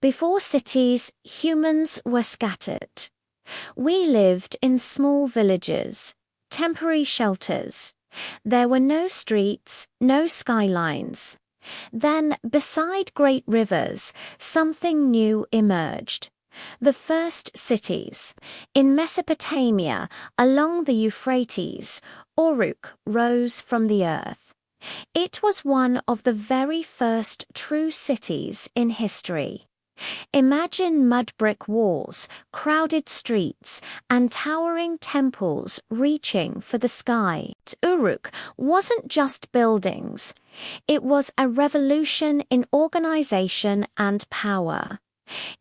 Before cities, humans were scattered. We lived in small villages, temporary shelters. There were no streets, no skylines. Then, beside great rivers, something new emerged. The first cities. In Mesopotamia, along the Euphrates, Uruk rose from the earth. It was one of the very first true cities in history. Imagine mud brick walls, crowded streets, and towering temples reaching for the sky. Uruk wasn't just buildings. It was a revolution in organization and power.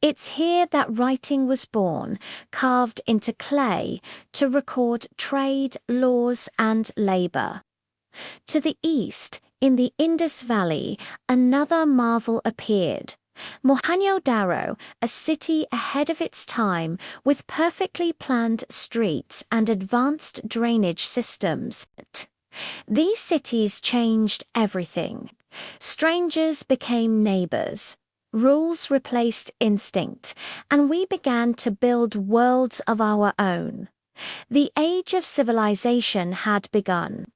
It's here that writing was born, carved into clay to record trade, laws, and labor. To the east, in the Indus Valley, another marvel appeared. Mohenjo-Daro, a city ahead of its time with perfectly planned streets and advanced drainage systems. These cities changed everything. Strangers became neighbors. Rules replaced instinct, and we began to build worlds of our own. The age of civilization had begun.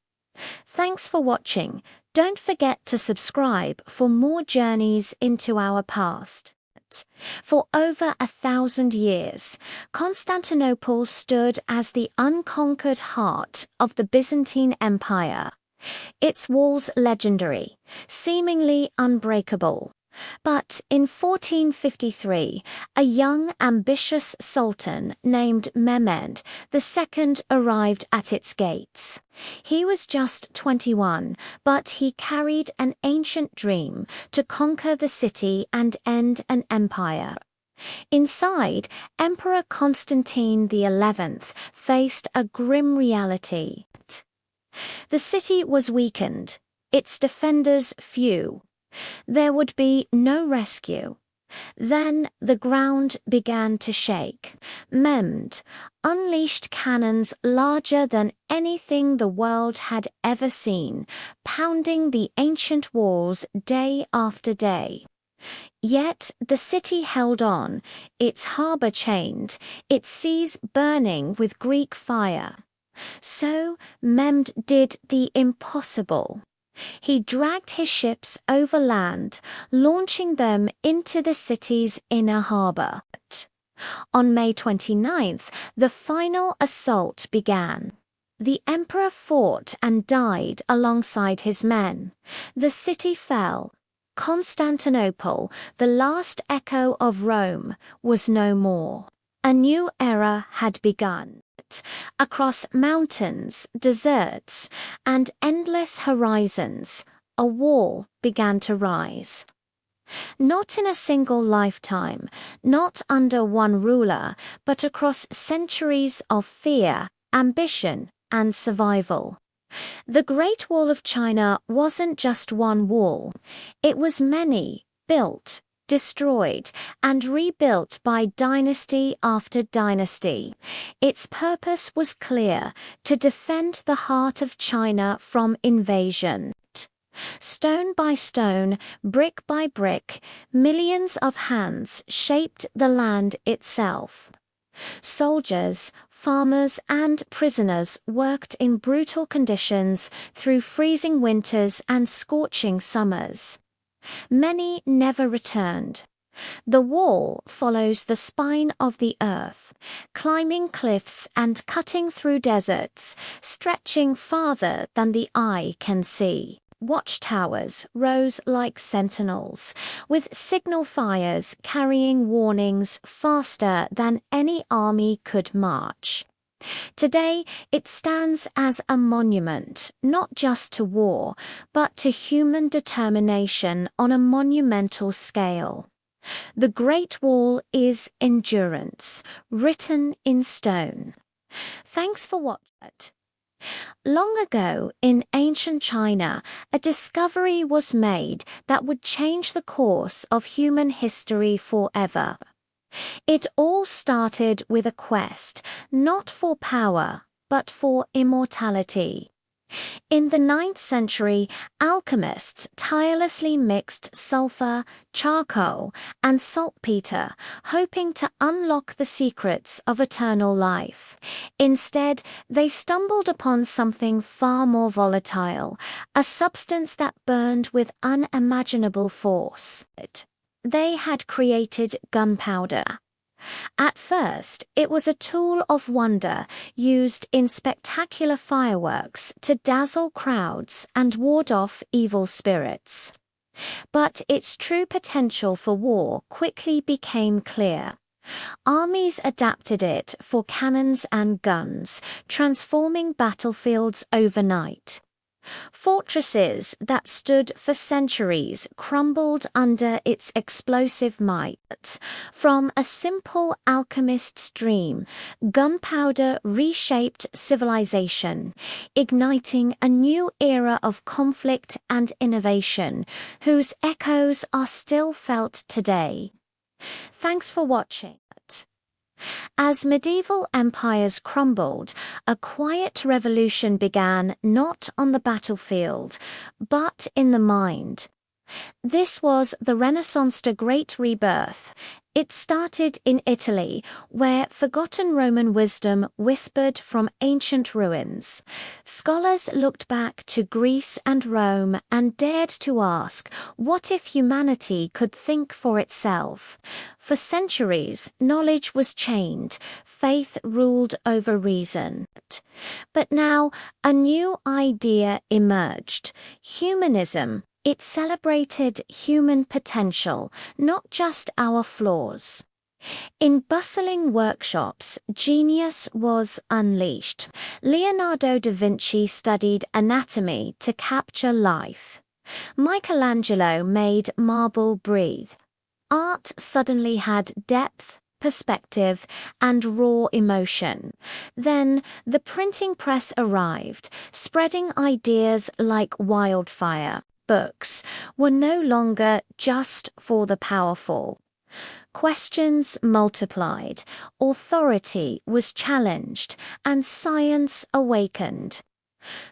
Thanks for watching. Don't forget to subscribe for more journeys into our past. For over 1,000 years, Constantinople stood as the unconquered heart of the Byzantine Empire. Its walls legendary, seemingly unbreakable. But in 1453, a young, ambitious sultan named Mehmed II arrived at its gates. He was just 21, but he carried an ancient dream to conquer the city and end an empire. Inside, Emperor Constantine XI faced a grim reality. The city was weakened, its defenders few. There would be no rescue. Then the ground began to shake. Mehmed unleashed cannons larger than anything the world had ever seen, pounding the ancient walls day after day. Yet the city held on, its harbor chained, its seas burning with Greek fire. So Mehmed did the impossible. He dragged his ships overland, launching them into the city's inner harbor. On May 29th, the final assault began. The emperor fought and died alongside his men. The city fell. Constantinople, the last echo of Rome, was no more. A new era had begun. Across mountains, deserts, and endless horizons, a wall began to rise. Not in a single lifetime, not under one ruler, but across centuries of fear, ambition, and survival. The Great Wall of China wasn't just one wall. It was many, built, destroyed, and rebuilt by dynasty after dynasty. Its purpose was clear: to defend the heart of China from invasion. Stone by stone, brick by brick, millions of hands shaped the land itself. Soldiers, farmers, and prisoners worked in brutal conditions through freezing winters and scorching summers. Many never returned. The wall follows the spine of the earth, climbing cliffs and cutting through deserts, stretching farther than the eye can see. Watchtowers rose like sentinels, with signal fires carrying warnings faster than any army could march. Today, it stands as a monument, not just to war, but to human determination on a monumental scale. The Great Wall is endurance, written in stone. Thanks for watching. Long ago, in ancient China, a discovery was made that would change the course of human history forever. It all started with a quest, not for power, but for immortality. In the 9th century, alchemists tirelessly mixed sulfur, charcoal, and saltpeter, hoping to unlock the secrets of eternal life. Instead, they stumbled upon something far more volatile, a substance that burned with unimaginable force. They had created gunpowder. At first, it was a tool of wonder used in spectacular fireworks to dazzle crowds and ward off evil spirits. But its true potential for war quickly became clear. Armies adapted it for cannons and guns, transforming battlefields overnight. Fortresses that stood for centuries crumbled under its explosive might. From a simple alchemist's dream, gunpowder reshaped civilization, igniting a new era of conflict and innovation, whose echoes are still felt today. Thanks for watching. As medieval empires crumbled, a quiet revolution began not on the battlefield, but in the mind. This was the Renaissance, the Great Rebirth. It started in Italy, where forgotten Roman wisdom whispered from ancient ruins. Scholars looked back to Greece and Rome and dared to ask, what if humanity could think for itself? For centuries, knowledge was chained, faith ruled over reason. But now, a new idea emerged: humanism. It celebrated human potential, not just our flaws. In bustling workshops, genius was unleashed. Leonardo da Vinci studied anatomy to capture life. Michelangelo made marble breathe. Art suddenly had depth, perspective, and raw emotion. Then the printing press arrived, spreading ideas like wildfire. Books were no longer just for the powerful. Questions multiplied, authority was challenged, and science awakened.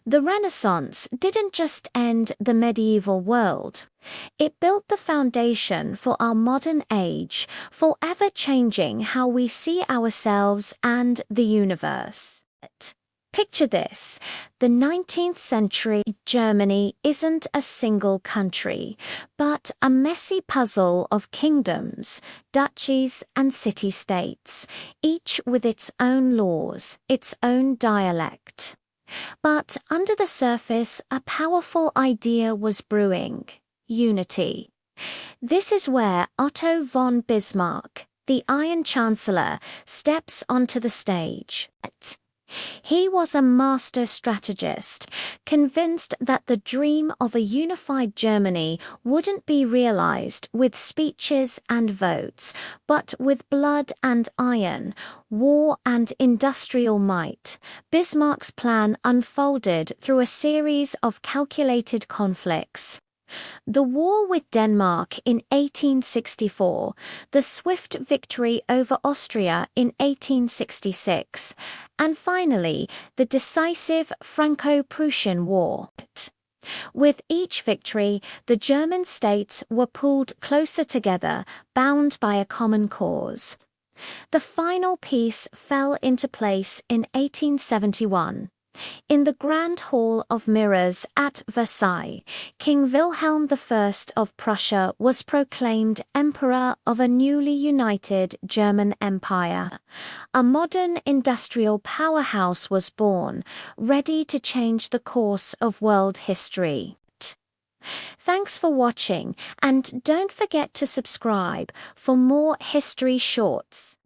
The Renaissance didn't just end the medieval world. It built the foundation for our modern age, forever changing how we see ourselves and the universe. Picture this: the 19th century Germany isn't a single country, but a messy puzzle of kingdoms, duchies, and city-states, each with its own laws, its own dialect. But under the surface, a powerful idea was brewing: unity. This is where Otto von Bismarck, the Iron Chancellor, steps onto the stage. He was a master strategist, convinced that the dream of a unified Germany wouldn't be realized with speeches and votes, but with blood and iron, war and industrial might. Bismarck's plan unfolded through a series of calculated conflicts. The war with Denmark in 1864, the swift victory over Austria in 1866, and finally, the decisive Franco-Prussian War. With each victory, the German states were pulled closer together, bound by a common cause. The final piece fell into place in 1871. In the Grand Hall of Mirrors at Versailles, King Wilhelm I of Prussia was proclaimed Emperor of a newly united German Empire. A modern industrial powerhouse was born, ready to change the course of world history. Thanks for watching, and don't forget to subscribe for more history shorts.